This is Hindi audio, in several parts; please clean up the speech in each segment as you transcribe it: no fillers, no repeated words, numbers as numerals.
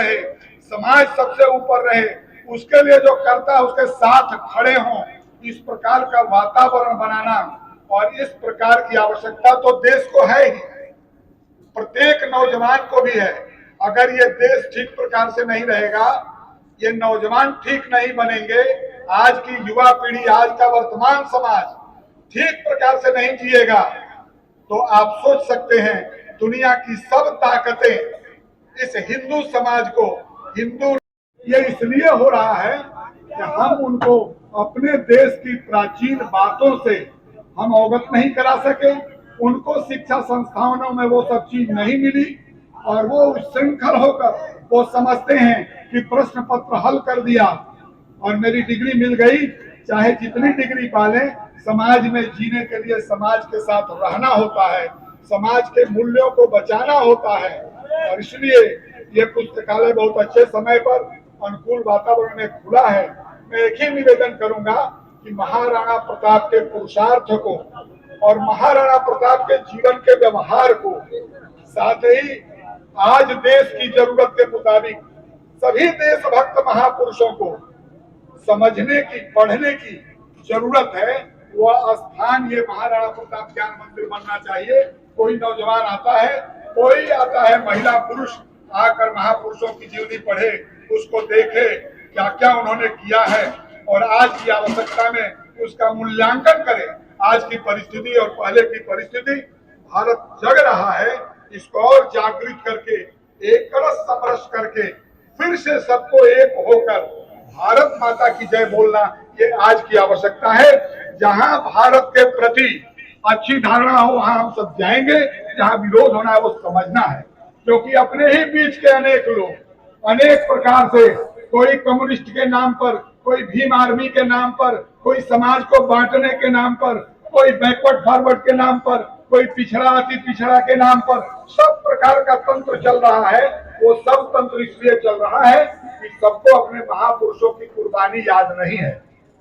रहे, समाज सबसे ऊपर रहे, उसके लिए जो करता है उसके साथ खड़े हों, इस प्रकार का वातावरण बनाना और इस प्रकार की आवश्यकता तो देश को है ही, प्रत्येक नौजवान को भी है। अगर ये देश ठीक प्रकार से नहीं रहेगा, ये नौजवान ठीक नहीं बनेंगे, आज की युवा पीढ़ी, आज का वर्तमान समाज ठीक प्रकार से नहीं जिएगा, तो आप सोच सकते हैं दुनिया की सब ताकतें इस हिंदू समाज को, हिंदू, ये इसलिए हो रहा है कि हम उनको अपने देश की प्राचीन बातों से हम अवगत नहीं करा सके, उनको शिक्षा संस्थानों में वो सब चीज नहीं मिली और वो उच्छृंखल होकर वो समझते हैं कि प्रश्न पत्र हल कर दिया और मेरी डिग्री मिल गई, चाहे जितनी डिग्री पाले, समाज में जीने के लिए समाज के साथ रहना होता है, समाज के मूल्यों को बचाना होता है। और इसलिए ये पुस्तकालय बहुत अच्छे समय पर अनुकूल वातावरण में खुला है। मैं एक ही निवेदन करूंगा कि महाराणा प्रताप के पुरुषार्थ को और महाराणा प्रताप के जीवन के व्यवहार को, साथ ही आज देश की जरूरत के मुताबिक सभी देशभक्त महापुरुषों को समझने की, पढ़ने की जरूरत है। वह स्थान ये महाराणा प्रताप ज्ञान मंदिर बनना चाहिए। कोई नौजवान आता है, कोई आता है, महिला पुरुष आकर महापुरुषों की जीवनी पढ़े, उसको देखे क्या क्या उन्होंने किया है और आज की आवश्यकता में उसका मूल्यांकन करे। आज की परिस्थिति और पहले की परिस्थिति, भारत जग रहा है, इसको और जागृत करके, एक रस समरस करके फिर से सबको एक होकर भारत माता की जय बोलना, ये आज की आवश्यकता है। जहां भारत के प्रति अच्छी धारणा हो वहां हम सब जाएंगे, जहां विरोध होना है वो समझना है, क्योंकि अपने ही बीच के अनेक लोग अनेक प्रकार से, कोई कम्युनिस्ट के नाम पर, कोई भीम आर्मी के नाम पर, कोई समाज को बांटने के नाम पर, कोई बैकवर्ड फॉरवर्ड के नाम पर, कोई पिछड़ा अति पिछड़ा के नाम पर, सब प्रकार का तंत्र चल रहा है। वो सब तंत्र इसलिए चल रहा है कि सबको अपने महापुरुषों की कुर्बानी याद नहीं है,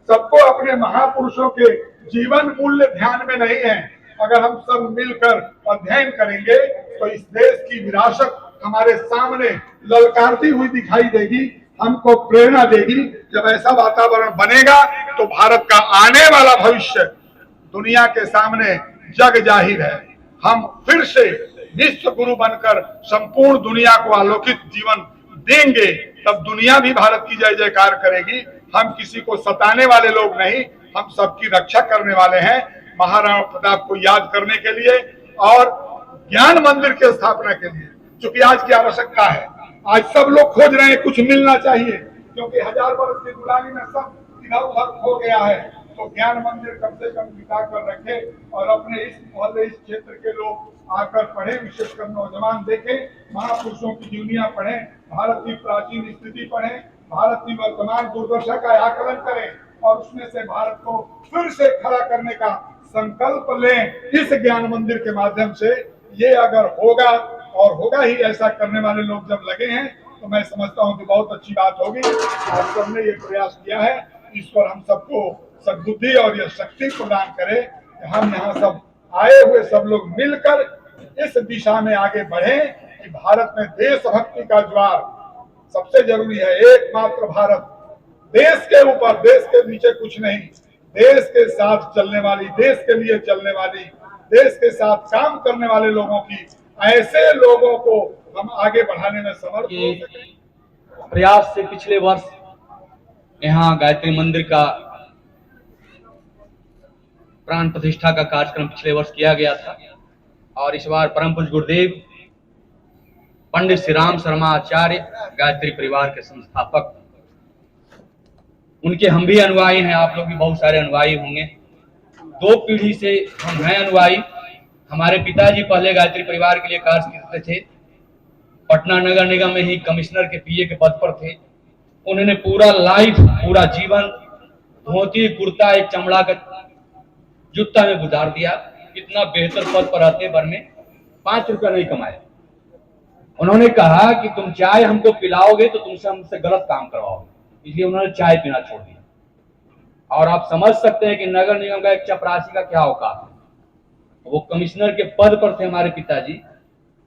सबको अपने महापुरुषों के जीवन मूल्य ध्यान में नहीं है। अगर हम सब मिलकर अध्ययन करेंगे तो इस देश की विरासत हमारे सामने ललकारती हुई दिखाई देगी, हमको प्रेरणा देगी। जब ऐसा वातावरण बनेगा तो भारत का आने वाला भविष्य दुनिया के सामने जग जाहिर है। हम फिर से विश्व गुरु बनकर संपूर्ण दुनिया को आलोकित जीवन देंगे, तब दुनिया भी भारत की जय जयकार करेगी। हम किसी को सताने वाले लोग नहीं, हम सबकी रक्षा करने वाले हैं। महाराणा प्रताप को याद करने के लिए और ज्ञान मंदिर की स्थापना के लिए, क्योंकि आज की आवश्यकता है। आज सब लोग खोज रहे हैं, कुछ मिलना चाहिए, क्योंकि 1000 वर्ष की गुलामी में सब इधर उधर खो गया है। तो ज्ञान मंदिर कम से कम बिता कर रखे और अपने इस मोहल्ले, इस क्षेत्र के लोग आकर पढ़े, विशेषकर नौजवान देखें, महापुरुषों की जीवनियां पढ़ें, भारत की प्राचीन स्थिति पढ़ें, भारत की वर्तमान दुर्दशा का आकलन करें और उसमें से भारत को फिर से खड़ा करने का संकल्प लें। इस ज्ञान मंदिर के माध्यम से ये अगर होगा, और होगा ही, ऐसा करने वाले लोग जब लगे हैं तो मैं समझता हूं कि बहुत अच्छी बात होगी। आप सबने ये प्रयास किया है, ईश्वर हम सबको सद्बुद्धि और यह शक्ति प्रदान करे कि हम यहाँ सब आए हुए सब लोग मिलकर इस दिशा में आगे बढ़े कि भारत में देशभक्ति का ज्वार सबसे जरूरी है। एकमात्र भारत, देश के ऊपर, देश के नीचे कुछ नहीं, देश के साथ चलने वाली, देश के लिए चलने वाली, देश के साथ काम करने वाले लोगों की, ऐसे लोगों को हम आगे बढ़ाने में समर्थ हो सके। प्रयास से पिछले वर्ष यहाँ गायत्री मंदिर का प्राण प्रतिष्ठा का कार्यक्रम पिछले वर्ष किया गया था और इस बार परम पूज्य गुरुदेव पंडित श्री राम शर्मा आचार्य, गायत्री परिवार के संस्थापक, उनके हम भी अनुयायी हैं। आप लोग भी बहुत सारे अनुयायी होंगे। 2 पीढ़ी से हम हैं अनुयायी। हमारे पिताजी पहले गायत्री परिवार के लिए कार्य करते थे, पटना नगर निगम में ही कमिश्नर के पीए के पद पर थे। उन्होंने पूरा लाइफ, पूरा जीवन धोती कुर्ता, एक चमड़ा का जूता में गुजार दिया। इतना बेहतर पद पर रहते भर में 5 रुपया नहीं कमाए। उन्होंने कहा कि तुम चाय हमको पिलाओगे तो तुमसे हमसे गलत काम करवाओगे, इसलिए उन्होंने चाय पीना छोड़ दिया। और आप समझ सकते हैं कि नगर निगम का एक चपरासी का क्या औकात है। वो कमिश्नर के पद पर थे हमारे पिताजी,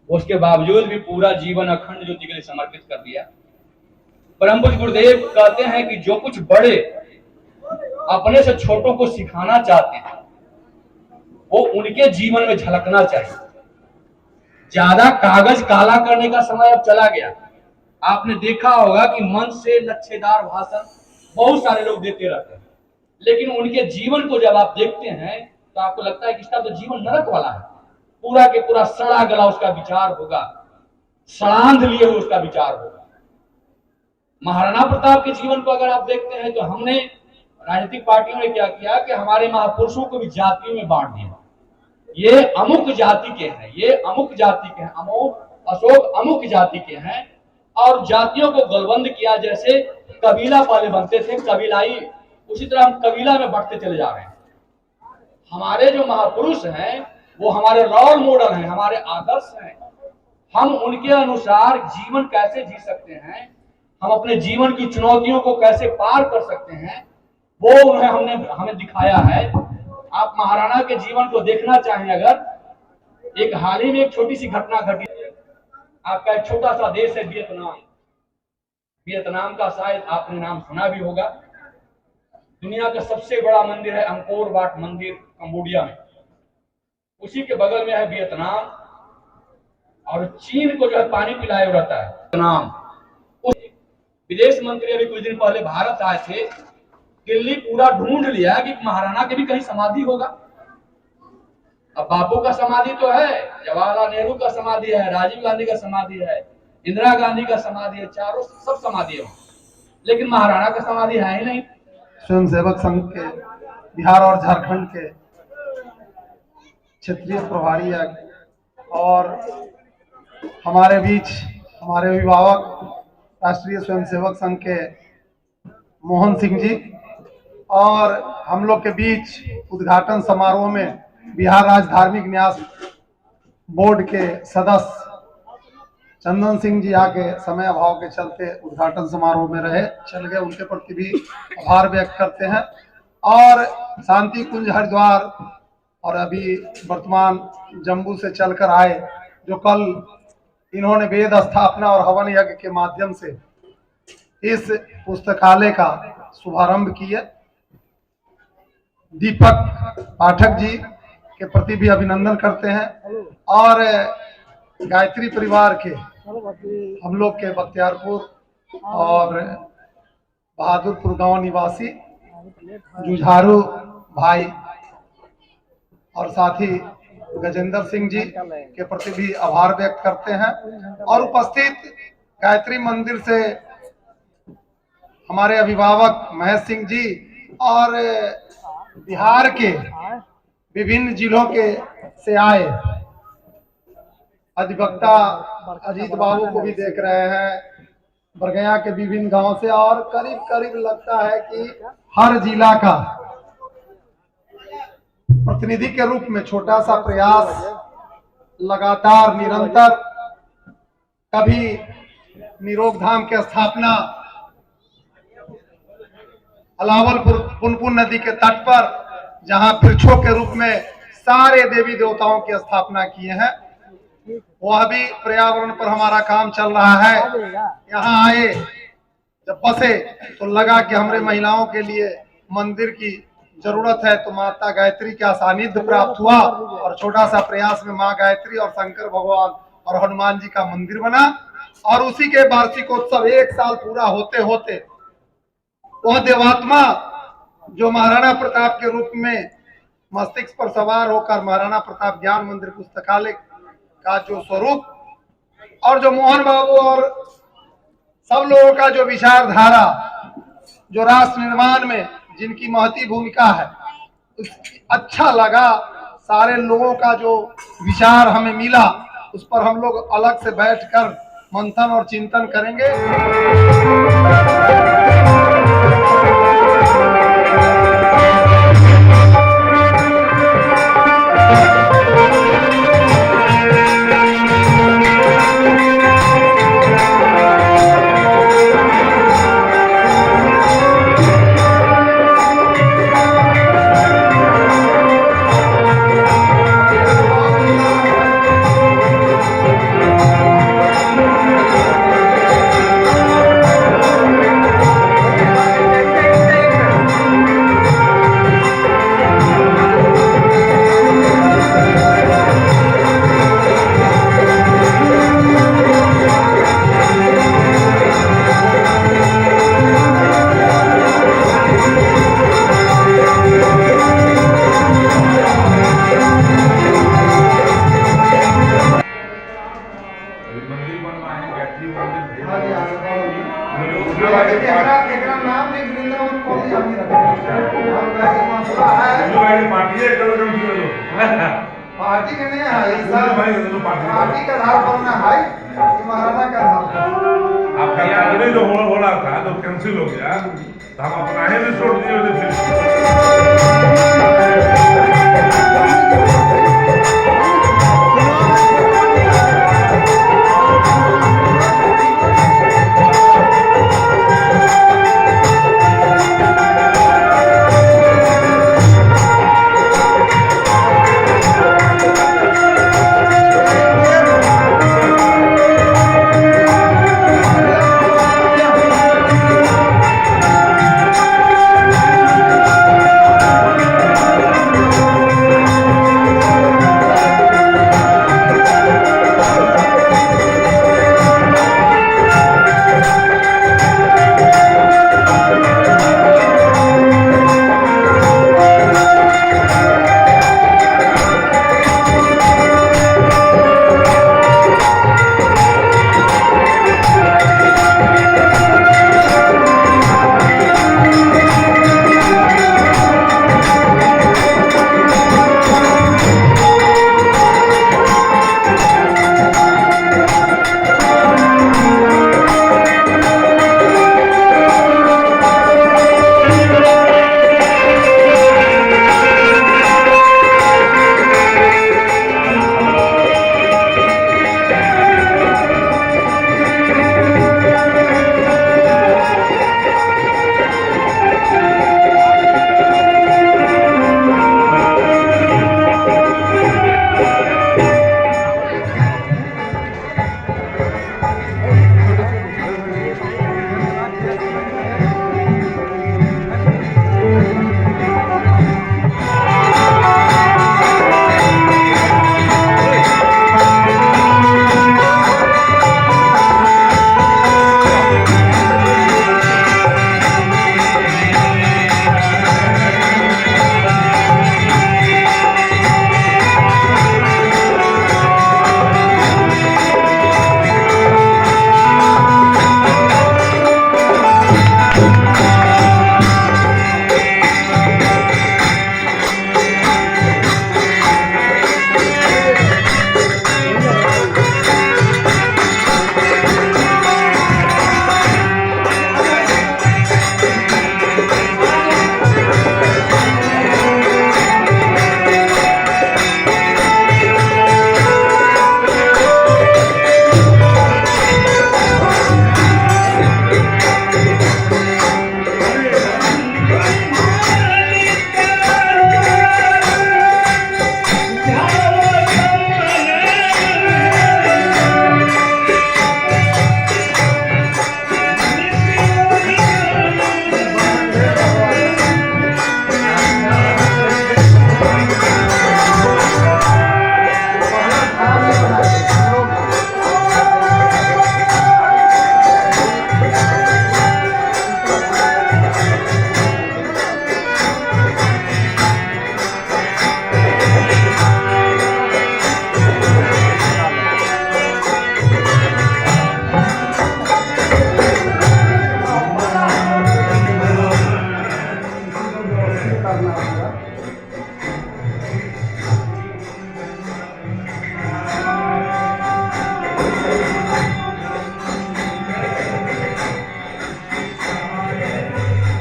उसके बावजूद भी पूरा जीवन अखंड ज्योति के लिए समर्पित कर दिया। परम पूज्य गुरुदेव कहते हैं कि जो कुछ बड़े अपने से छोटों को सिखाना चाहते हैं वो उनके जीवन में झलकना चाहिए। ज्यादा कागज काला करने का समय अब चला गया। आपने देखा होगा कि मन से लच्छेदार भाषण बहुत सारे लोग देते रहते हैं, लेकिन उनके जीवन को जब आप देखते हैं तो आपको लगता है कि इसका तो जीवन नरक वाला है। पूरा के पूरा सड़ा गला उसका विचार होगा, सड़ांध लिए हुए उसका विचार होगा। महाराणा प्रताप के जीवन को अगर आप देखते हैं तो हमने राजनीतिक पार्टियों ने क्या किया कि हमारे महापुरुषों को भी जातियों में बांट दिया। ये अमुक जाति के हैं, ये अमुक जाति के हैं, अमुक अशोक अमुक जाति के हैं, और जातियों को गलबंद किया। जैसे कबीला पहले बनते थे कबीलाई, उसी तरह हम कबीला में बढ़ते चले जा रहे हैं। हमारे जो महापुरुष हैं वो हमारे रोल मॉडल हैं, हमारे आदर्श हैं। हम उनके अनुसार जीवन कैसे जी सकते हैं, हम अपने जीवन की चुनौतियों को कैसे पार कर सकते हैं, वो उन्हें हमें दिखाया है। आप महाराणा के जीवन को देखना चाहें अगर, एक हाल ही में एक छोटी सी घटना घटी। आपका एक छोटा सा देश है वियतनाम। वियतनाम का शायद आपने नाम सुना भी होगा। दुनिया का सबसे बड़ा मंदिर है अंकोर वाट मंदिर कंबोडिया में, उसी के बगल में है वियतनाम। और चीन को जो है पानी पिलाए हुए रहता है वियतनाम। उस विदेश मंत्री अभी कुछ दिन पहले भारत आए थे। दिल्ली पूरा ढूंढ लिया कि महाराणा के भी कहीं समाधि होगा। अब बापू का समाधि तो है, जवाहरलाल नेहरू का समाधि है, राजीव गांधी का समाधि है, इंदिरा गांधी का समाधि है, चारों सब समाधि है, लेकिन महाराणा का समाधि है ही नहीं। स्वयंसेवक संघ के बिहार और झारखंड के क्षेत्रीय प्रभारी और हमारे बीच हमारे अभिभावक राष्ट्रीय स्वयंसेवक संघ के मोहन सिंह जी, और हम लोग के बीच उद्घाटन समारोह में बिहार राज्य धार्मिक न्यास बोर्ड के सदस्य चंदन सिंह जी आके समय अभाव के चलते उद्घाटन समारोह में रहे, चल गए, उनके प्रति भी आभार व्यक्त करते हैं। और शांति कुंज हरिद्वार और अभी वर्तमान जम्मू से चलकर आए, जो कल इन्होंने वेद स्थापना और हवन यज्ञ के माध्यम से इस पुस्तकालय का शुभारंभ किया। दीपक पाठक जी के प्रति भी अभिनंदन करते हैं। और गायत्री परिवार के हम लोग के बख्तियारपुर और बहादुरपुर गांव निवासी जुझारू भाई और साथी गजेंद्र सिंह जी के प्रति भी आभार व्यक्त करते हैं। और उपस्थित गायत्री मंदिर से हमारे अभिभावक महेश सिंह जी और बिहार के विभिन्न जिलों के से आए अधिवक्ता अजीत बाबू को भी देख रहे हैं, बरगया के विभिन्न गांव से, और करीब करीब लगता है कि हर जिला का प्रतिनिधि के रूप में छोटा सा प्रयास लगातार निरंतर, कभी निरोग धाम की स्थापना अलावलपुर पुनपुन नदी के तट पर, जहां वृक्षों के रूप में सारे देवी देवताओं की स्थापना किए हैं, वह भी पर्यावरण पर हमारा काम चल रहा है। यहाँ आए जब बसे तो लगा कि हमारे महिलाओं के लिए मंदिर की जरूरत है, तो माता गायत्री का सानिध्य प्राप्त हुआ और छोटा सा प्रयास में माँ गायत्री और शंकर भगवान और हनुमान जी का मंदिर बना। और उसी के वार्षिकोत्सव 1 साल पूरा होते होते वह देवात्मा जो महाराणा प्रताप के रूप में मस्तिष्क पर सवार होकर महाराणा प्रताप ज्ञान मंदिर पुस्तकालय का जो स्वरूप और जो मोहन बाबू और सब लोगों का जो विचारधारा, जो राष्ट्र निर्माण में जिनकी महती भूमिका है, अच्छा लगा। सारे लोगों का जो विचार हमें मिला, उस पर हम लोग अलग से बैठकर मंथन और चिंतन करेंगे। आगे पार्टी है कल कम से लो पार्टी के नहीं है सर भाई तो पार्टी का आधार पर ना है ये महाराणा का आधार पर। आपका यार जो हो रहा था तो कैंसिल हो गया तो हम अपना ही रिसोर्ट दिए थे फिर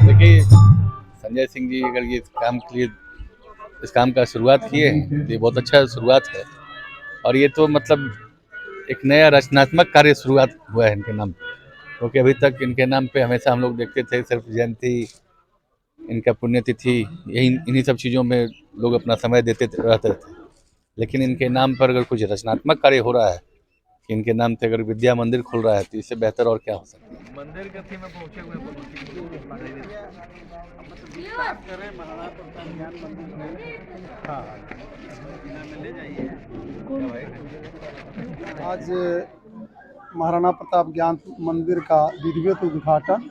देखिए संजय सिंह जी अगर ये काम के लिए इस काम का शुरुआत किए हैं तो ये बहुत अच्छा शुरुआत है। और ये तो मतलब एक नया रचनात्मक कार्य शुरुआत हुआ है इनके नाम पे, क्योंकि अभी तक इनके नाम पे हमेशा हम लोग देखते थे सिर्फ जयंती, इनका पुण्यतिथि, यही इन्हीं सब चीज़ों में लोग अपना समय देते रहते थे। लेकिन इनके नाम पर अगर कुछ रचनात्मक कार्य हो रहा है कि इनके नाम से अगर विद्या मंदिर खुल रहा है तो इससे बेहतर और क्या हो सकता है। मंदिर के थी में पहुंचे हुए आज महाराणा प्रताप ज्ञान मंदिर का विधिवत उद्घाटन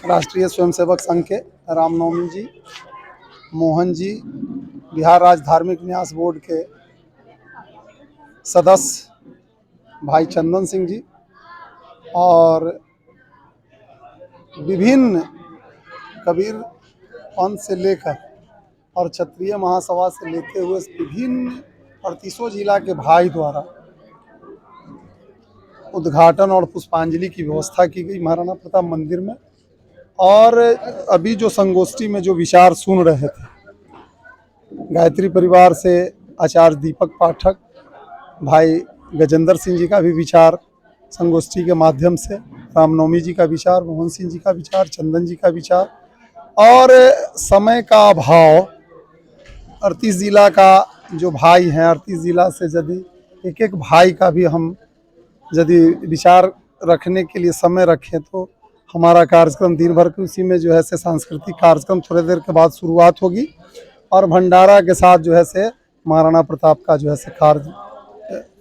राष्ट्रीय स्वयंसेवक संघ के रामनवमी जी, मोहन जी, बिहार राज्य धार्मिक न्यास बोर्ड के सदस्य भाई चंदन सिंह जी और विभिन्न कबीर पंथ से लेकर और क्षत्रिय महासभा से लेते हुए विभिन्न 38 जिला के भाई द्वारा उद्घाटन और पुष्पांजलि की व्यवस्था की गई महाराणा प्रताप मंदिर में। और अभी जो संगोष्ठी में जो विचार सुन रहे थे, गायत्री परिवार से आचार्य दीपक पाठक, भाई गजेंद्र सिंह जी का भी विचार संगोष्ठी के माध्यम से, रामनवमी जी का विचार, मोहन सिंह जी का विचार, चंदन जी का विचार, और समय का अभाव 38 जिला का जो भाई हैं, 38 जिला से यदि एक एक भाई का भी हम यदि विचार रखने के लिए समय रखें तो हमारा कार्यक्रम दिन भर के उसी में जो है से सांस्कृतिक कार्यक्रम थोड़ी देर के बाद शुरुआत होगी और भंडारा के साथ जो है से महाराणा प्रताप का जो है से कार्य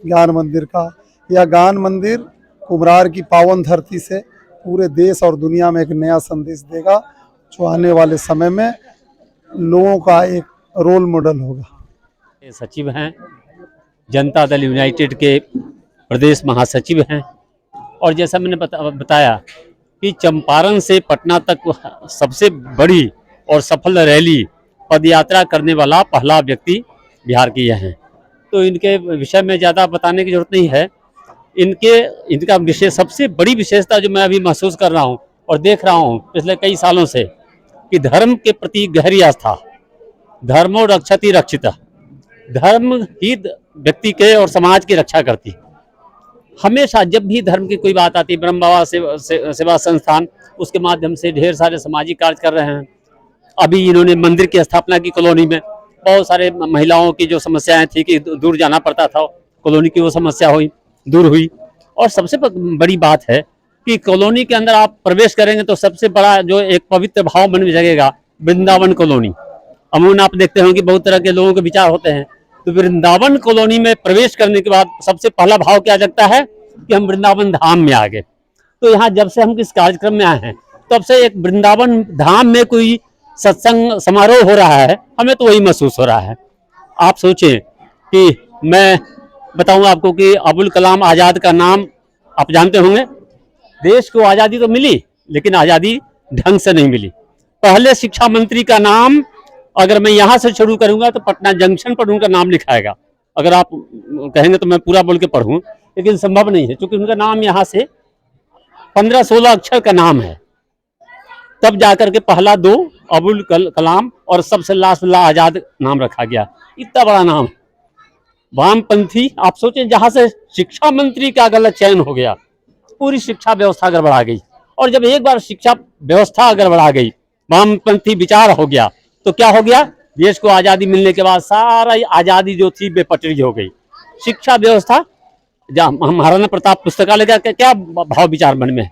ज्ञान मंदिर का, यह ज्ञान मंदिर कुम्हरार की पावन धरती से पूरे देश और दुनिया में एक नया संदेश देगा जो आने वाले समय में लोगों का एक रोल मॉडल होगा। सचिव हैं, जनता दल यूनाइटेड के प्रदेश महासचिव हैं, और जैसा मैंने बताया कि चंपारण से पटना तक सबसे बड़ी और सफल रैली पदयात्रा करने वाला पहला व्यक्ति बिहार के यह हैं। तो इनके विषय में ज़्यादा बताने की जरूरत नहीं है। इनका विशेष सबसे बड़ी विशेषता जो मैं अभी महसूस कर रहा हूँ और देख रहा हूँ पिछले कई सालों से, कि धर्म के प्रति गहरी आस्था, धर्मो रक्षति रक्षिता, धर्म ही व्यक्ति के और समाज की रक्षा करती। हमेशा जब भी धर्म की कोई बात आती, ब्रह्म बाबा सेवा संस्थान उसके माध्यम से ढेर सारे सामाजिक कार्य कर रहे हैं। अभी इन्होंने मंदिर की स्थापना की कॉलोनी में, बहुत सारे महिलाओं की जो समस्याएं थी कि दूर जाना पड़ता था, कॉलोनी की वो समस्या दूर हुई। और सबसे बड़ी बात है कि कॉलोनी के अंदर आप प्रवेश करेंगे तो सबसे बड़ा जो एक पवित्र भाव मन में जगेगा, वृंदावन कॉलोनी। अमूमन आप देखते होंगे बहुत तरह के लोगों के विचार होते हैं, तो वृंदावन कॉलोनी में प्रवेश करने के बाद सबसे पहला भाव क्या जगता है कि हम वृंदावन धाम में आ गए। तो यहाँ जब से हम इस कार्यक्रम में आए हैं तब से एक वृंदावन धाम में कोई सत्संग समारोह हो रहा है, हमें तो वही महसूस हो रहा है। आप सोचें कि मैं बताऊं आपको कि अबुल कलाम आज़ाद का नाम आप जानते होंगे। देश को आज़ादी तो मिली लेकिन आज़ादी ढंग से नहीं मिली। पहले शिक्षा मंत्री का नाम अगर मैं यहाँ से शुरू करूंगा तो पटना जंक्शन पर उनका नाम लिखाएगा। अगर आप कहेंगे तो मैं पूरा बोल के पढ़ूं, लेकिन संभव नहीं है क्योंकि उनका नाम यहाँ से 15-16 अक्षर का नाम है। तब जाकर के पहला 2 अबुल कलाम और सबसे लास्ट वाला आज़ाद नाम रखा गया। इतना बड़ा नाम। वामपंथी, आप सोचें, जहाँ से शिक्षा मंत्री का गलत चयन हो गया, पूरी शिक्षा व्यवस्था गड़बड़ा गई। और जब एक बार शिक्षा व्यवस्था गड़बड़ा गई, वामपंथी विचार हो गया, तो क्या हो गया? देश को आज़ादी मिलने के बाद सारा आज़ादी जो थी बेपटरी हो गई। शिक्षा व्यवस्था, जहाँ महाराणा प्रताप पुस्तकालय का क्या भाव विचार मन में है,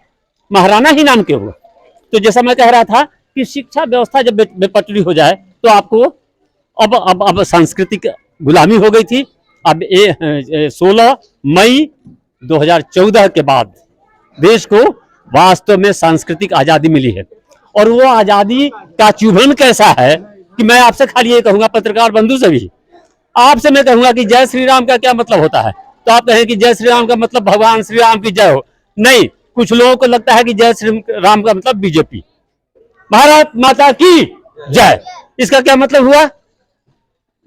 महाराणा ही नाम क्यों हुआ? तो जैसा मैं कह रहा था कि शिक्षा व्यवस्था जब बेपटरी हो जाए तो आपको अब सांस्कृतिक गुलामी हो गई थी। अब 16 मई 2014 के बाद देश को वास्तव में सांस्कृतिक आज़ादी मिली है। और वो आज़ादी का चुभन कैसा है कि मैं आपसे खाली ये कहूँगा, पत्रकार बंधु से भी आपसे मैं कहूँगा कि जय श्री राम का क्या मतलब होता है? तो आप कहें कि जय श्री राम का मतलब भगवान श्री राम की जय हो। नहीं, कुछ लोगों को लगता है कि जय श्री राम का मतलब बीजेपी, भारत माता की जय। इसका क्या मतलब हुआ?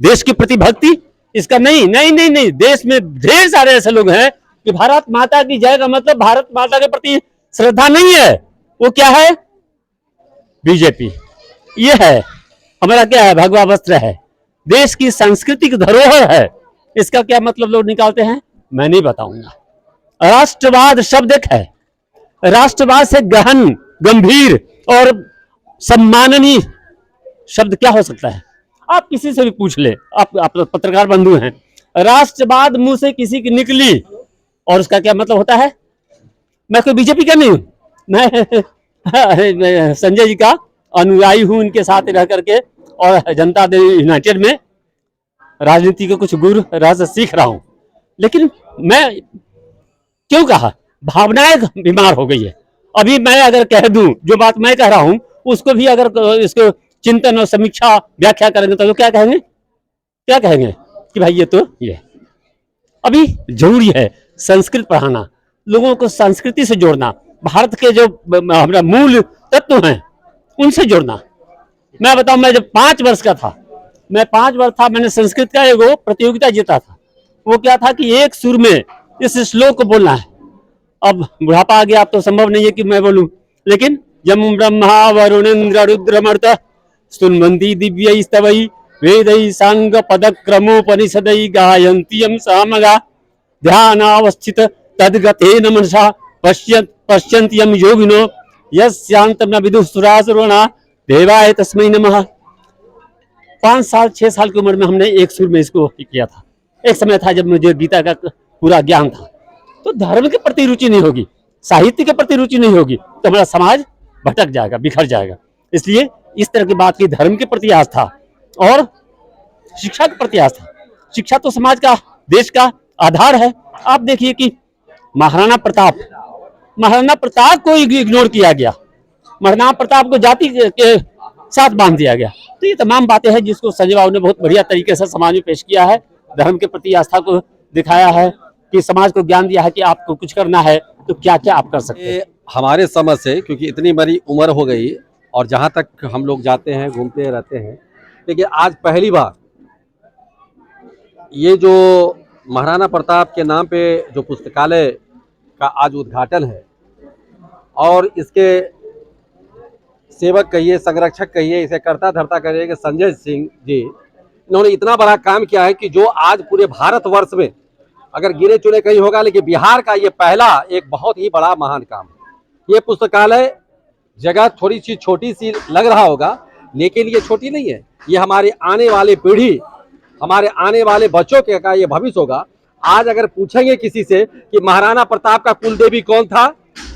देश के प्रति भक्ति? इसका नहीं नहीं नहीं नहीं। देश में ढेर सारे ऐसे लोग हैं कि भारत माता की जय का मतलब भारत माता के प्रति श्रद्धा नहीं है। वो क्या है? बीजेपी। ये है हमारा क्या है? भगवा वस्त्र है, देश की सांस्कृतिक धरोहर है। इसका क्या मतलब लोग निकालते हैं? मैं नहीं बताऊंगा। राष्ट्रवाद शब्द एक है, राष्ट्रवाद से गहन, गंभीर और सम्माननीय शब्द क्या हो सकता है? आप किसी से भी पूछ ले, आप पत्रकार बंधु हैं, राष्ट्रवाद मुंह से किसी की निकली और उसका क्या मतलब होता है? मैं कोई बीजेपी का नहीं हूं, मैं संजय जी का अनुयायी हूं, इनके साथ रह करके और जनता दल यूनाइटेड में राजनीति के कुछ गुर रहस्य सीख रहा हूं। लेकिन मैं क्यों कहा, भावनाएं बीमार हो गई है। अभी मैं अगर कह दूं जो बात मैं कह रहा हूं, उसको भी अगर इसको चिंतन और समीक्षा व्याख्या करेंगे तो क्या कहेंगे? क्या कहेंगे कि भाई ये तो ये। अभी जरूरी है संस्कृत पढ़ाना, लोगों को संस्कृति से जोड़ना, भारत के जो हमारा मूल तत्व हैं उनसे जोड़ना। मैं बताऊं, मैं जब 5 वर्ष का था मैं 5 वर्ष था, मैंने संस्कृत का एगो प्रतियोगिता जीता था। वो क्या था कि एक सुर में इस श्लोक को बोलना है। अब बुढ़ापा आ गया, अब तो संभव नहीं है कि मैं बोलूं, लेकिन यम ब्रह्मा वरुणेन्द्र रुद्रमर्त स्तुन्वन्ति दिव्यैस्तवै वेदै सांग पदक्रमोपनिषदै गायन्ति यं सामगा ध्यानावस्थित तद्गतेन मनसा पश्यन्ति यं योगिनो यस्यान्तं न विदुः सुरासुराः देवाय तस्मै नमः। 5 साल 6 साल की उम्र में हमने एक सुर में इसको किया था। एक समय था जब मुझे गीता का पूरा ज्ञान था। तो धर्म के प्रति रुचि नहीं होगी, साहित्य के प्रति रुचि नहीं होगी, तो हमारा समाज भटक जाएगा, बिखर जाएगा। इसलिए इस तरह की बात की धर्म के प्रति आस्था और शिक्षा के प्रति आस्था। शिक्षा तो समाज का, देश का आधार है। आप देखिए कि महाराणा प्रताप को इग्नोर किया गया, महाराणा प्रताप को जाति के साथ बांध दिया गया। तो ये तमाम बातें हैं जिसको संजय बाबू ने बहुत बढ़िया तरीके से समाज में पेश किया है। धर्म के प्रति आस्था को दिखाया है कि समाज को ज्ञान दिया है कि आपको कुछ करना है तो क्या क्या आप कर सकते हैं। हमारे समझ से, क्योंकि इतनी बड़ी उम्र हो गई और जहाँ तक हम लोग जाते हैं घूमते रहते हैं, लेकिन आज पहली बार ये जो महाराणा प्रताप के नाम पे जो पुस्तकालय का आज उद्घाटन है और इसके सेवक कहिए, संरक्षक कहिए, इसे करता धरता कहिए कि संजय सिंह जी, इन्होंने इतना बड़ा काम किया है कि जो आज पूरे भारतवर्ष में अगर गिने चुने कहीं होगा, लेकिन बिहार का ये पहला एक बहुत ही बड़ा महान काम है। ये पुस्तकालय जगह थोड़ी सी छोटी सी लग रहा होगा, लेकिन ये छोटी नहीं है। ये हमारे आने वाले पीढ़ी, हमारे आने वाले बच्चों के का ये भविष्य होगा। आज अगर पूछेंगे किसी से कि महाराणा प्रताप का कुल देवी कौन था,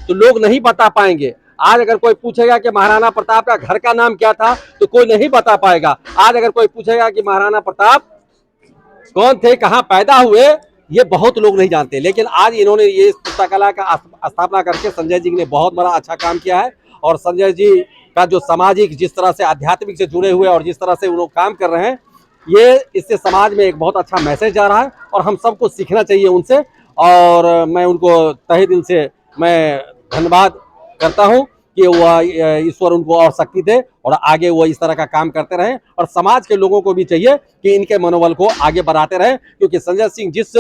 तो लोग नहीं बता पाएंगे। आज अगर कोई पूछेगा कि महाराणा प्रताप का घर का नाम क्या था, तो कोई नहीं बता पाएगा। आज अगर कोई पूछेगा कि महाराणा प्रताप कौन थे, कहाँ पैदा हुए, ये बहुत लोग नहीं जानते। लेकिन आज इन्होंने ये पुस्तकालय का स्थापना करके संजय जी ने बहुत बड़ा अच्छा काम किया है। और संजय जी का जो सामाजिक, जिस तरह से आध्यात्मिक से जुड़े हुए और जिस तरह से उन्होंने काम कर रहे हैं, ये इससे समाज में एक बहुत अच्छा मैसेज जा रहा है और हम सबको सीखना चाहिए उनसे। और मैं उनको तहे दिल से मैं धन्यवाद करता हूं कि वह ईश्वर उनको और शक्ति दे और आगे वो इस तरह का काम करते रहें। और समाज के लोगों को भी चाहिए कि इनके मनोबल को आगे बढ़ाते रहें, क्योंकि संजय सिंह जिस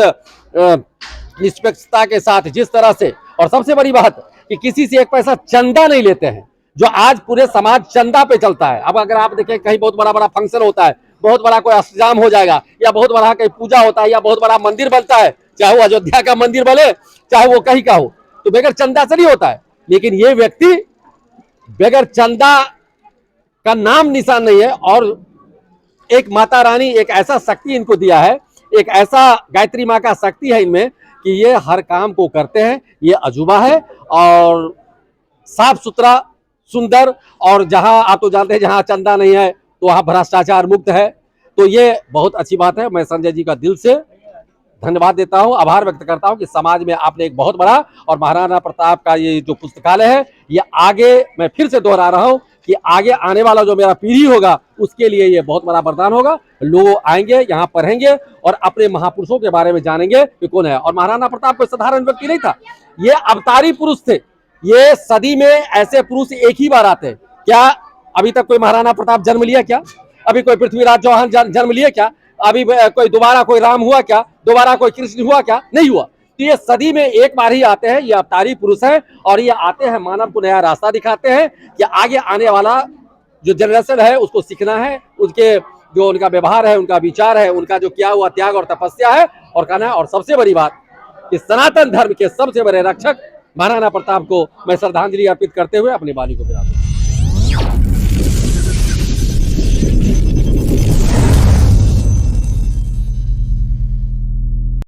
निष्पक्षता के साथ, जिस तरह से, और सबसे बड़ी बात कि किसी से एक पैसा चंदा नहीं लेते हैं, जो आज पूरे समाज चंदा पे चलता है। अब अगर आप देखें कहीं बहुत बड़ा फंक्शन होता है, बहुत बड़ा कोई अष्टजाम हो जाएगा या बहुत बड़ा कहीं पूजा होता है या बहुत बड़ा मंदिर बनता है, चाहे वो अयोध्या का मंदिर बने चाहे वो कहीं का हो, तो बगैर चंदा से नहीं होता है। लेकिन ये व्यक्ति बगैर चंदा का नाम निशान नहीं है। और एक माता रानी, एक ऐसा शक्ति इनको दिया है, एक ऐसा गायत्री माँ का शक्ति है इनमें कि ये हर काम को करते हैं। ये अजूबा है और साफ सुथरा, सुंदर, और जहां आप तो जानते हैं जहां चंदा नहीं है तो वहां भ्रष्टाचार मुक्त है। तो ये बहुत अच्छी बात है। मैं संजय जी का दिल से धन्यवाद देता हूं, आभार व्यक्त करता हूं कि समाज में आपने एक बहुत बड़ा, और महाराणा प्रताप का ये जो पुस्तकालय है, ये आगे, मैं फिर से दोहरा रहा हूं कि आगे आने वाला जो मेरा पीढ़ी होगा उसके लिए ये बहुत बड़ा वरदान होगा। लोग आएंगे, यहाँ पढ़ेंगे और अपने महापुरुषों के बारे में जानेंगे कि कौन है। और महाराणा प्रताप कोई साधारण व्यक्ति नहीं था, ये अवतारी पुरुष थे। ये सदी में ऐसे पुरुष एक ही बार आते हैं। क्या अभी तक कोई महाराणा प्रताप जन्म लिया क्या? अभी कोई पृथ्वीराज चौहान जन्म लिए क्या? अभी कोई दोबारा कोई राम हुआ क्या? दोबारा कोई कृष्ण हुआ क्या? नहीं हुआ। तो ये सदी में एक बार ही आते हैं, ये अवतारी पुरुष हैं और ये आते हैं, मानव को नया रास्ता दिखाते हैं कि आगे आने वाला जो जनरेशन है उसको सीखना है, उसके जो उनका व्यवहार है, उनका विचार है, उनका जो किया हुआ त्याग और तपस्या है और कहना है। और सबसे बड़ी बात कि सनातन धर्म के सबसे बड़े रक्षक महाराणा प्रताप को मैं श्रद्धांजलि अर्पित करते हुए अपनी वाणी को विराम।